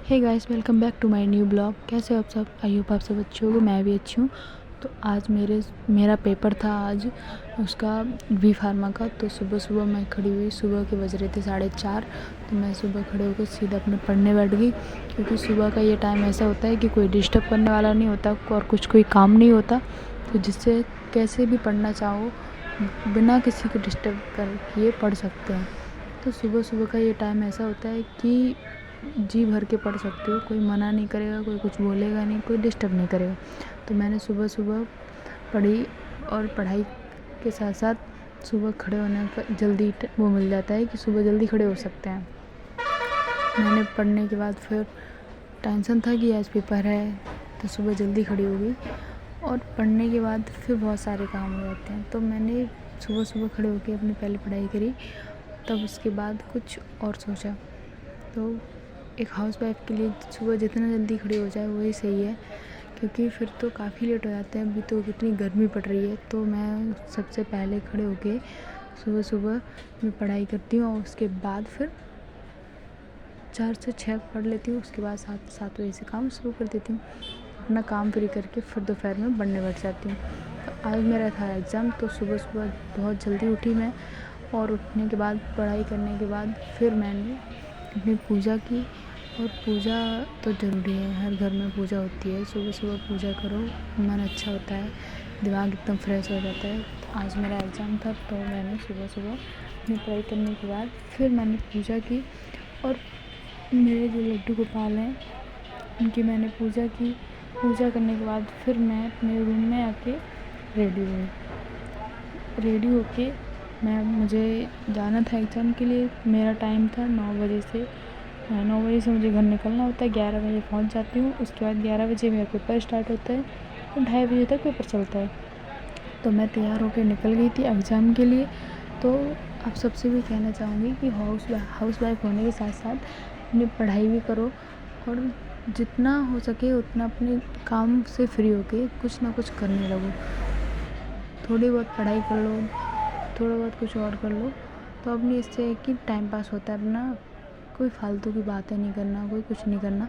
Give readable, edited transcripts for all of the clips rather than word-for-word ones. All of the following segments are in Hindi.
Hey guys, welcome back to my new blog. कैसे हो आप सब? आई होप आप सब अच्छे होगे। मैं भी अच्छी हूँ। तो आज मेरा पेपर था आज उसका बी फार्मा का। तो सुबह सुबह मैं खड़ी हुई, सुबह के बज रहे थे 4:30। तो मैं सुबह खड़े होकर सीधा अपने पढ़ने बैठ गई, क्योंकि सुबह का ये टाइम ऐसा होता है कि कोई डिस्टर्ब करने वाला नहीं होता और कोई काम नहीं होता, तो जिससे कैसे भी पढ़ना चाहो बिना किसी को डिस्टर्ब कर किए पढ़ सकते हैं। तो सुबह सुबह का ये टाइम ऐसा होता है कि जी भर के पढ़ सकते हो, कोई मना नहीं करेगा, कोई कुछ बोलेगा नहीं, कोई डिस्टर्ब नहीं करेगा। तो मैंने सुबह सुबह पढ़ी, और पढ़ाई के साथ साथ सुबह खड़े होने का जल्दी वो मिल जाता है कि सुबह जल्दी खड़े हो सकते हैं। मैंने पढ़ने के बाद फिर टेंशन था कि आज पेपर है, तो सुबह जल्दी खड़ी हो गई। और पढ़ने के बाद फिर बहुत सारे काम हो जाते हैं, तो मैंने सुबह सुबह खड़े होकर अपनी पहले पढ़ाई करी। तब उसके बाद कुछ और सोचा। तो एक हाउसवाइफ़ के लिए सुबह जितना जल्दी खड़ी हो जाए वही सही है, क्योंकि फिर तो काफ़ी लेट हो जाते हैं। अभी तो कितनी गर्मी पड़ रही है, तो मैं सबसे पहले खड़े होके सुबह सुबह मैं पढ़ाई करती हूँ, और उसके बाद फिर 4 से 6 पढ़ लेती हूँ। उसके बाद 7 बजे से काम शुरू कर देती हूँ। अपना काम फ्री करके फिर दोपहर में पढ़ने बैठ जाती हूँ। तो आज मेरा था एग्ज़ाम, तो सुबह सुबह बहुत जल्दी उठी मैं, और उठने के बाद पढ़ाई करने के बाद फिर मैंने अपनी पूजा की। और पूजा तो ज़रूरी है, हर घर में पूजा होती है। सुबह सुबह पूजा करो, मन अच्छा होता है, दिमाग एकदम फ्रेश हो जाता है। तो आज मेरा एग्ज़ाम था, तो मैंने सुबह सुबह अपनी पढ़ाई करने के बाद फिर मैंने पूजा की। और मेरे जो लड्डू गोपाल हैं उनकी मैंने पूजा की। पूजा करने के बाद फिर मैं अपने रूम में आके रेडी हुई। रेडी होके मुझे जाना था एग्ज़ाम के लिए। मेरा टाइम था 9 बजे से। 9 बजे से मुझे घर निकलना होता है, 11 बजे पहुंच जाती हूँ। उसके बाद 11 बजे मेरा पेपर स्टार्ट होता है, और 2:30 बजे तक पेपर चलता है। तो मैं तैयार होकर निकल गई थी एग्ज़ाम के लिए। तो आप सबसे भी कहना चाहूँगी कि हाउसवाइफ़ होने के साथ साथ अपनी पढ़ाई भी करो, और जितना हो सके उतना अपने काम से फ्री होके कुछ ना कुछ करने लगो। थोड़ी बहुत पढ़ाई कर लो, थोड़ा बहुत कुछ और कर लो, तो अपनी इससे कि टाइम पास होता है अपना। कोई फालतू की बातें नहीं करना, कोई कुछ नहीं करना।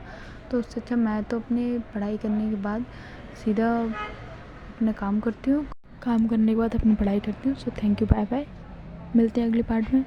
तो उससे अच्छा मैं तो अपनी पढ़ाई करने के बाद सीधा अपना काम करती हूँ। काम करने के बाद अपनी पढ़ाई करती हूँ। So thank you, bye bye. मिलते हैं अगले पार्ट में।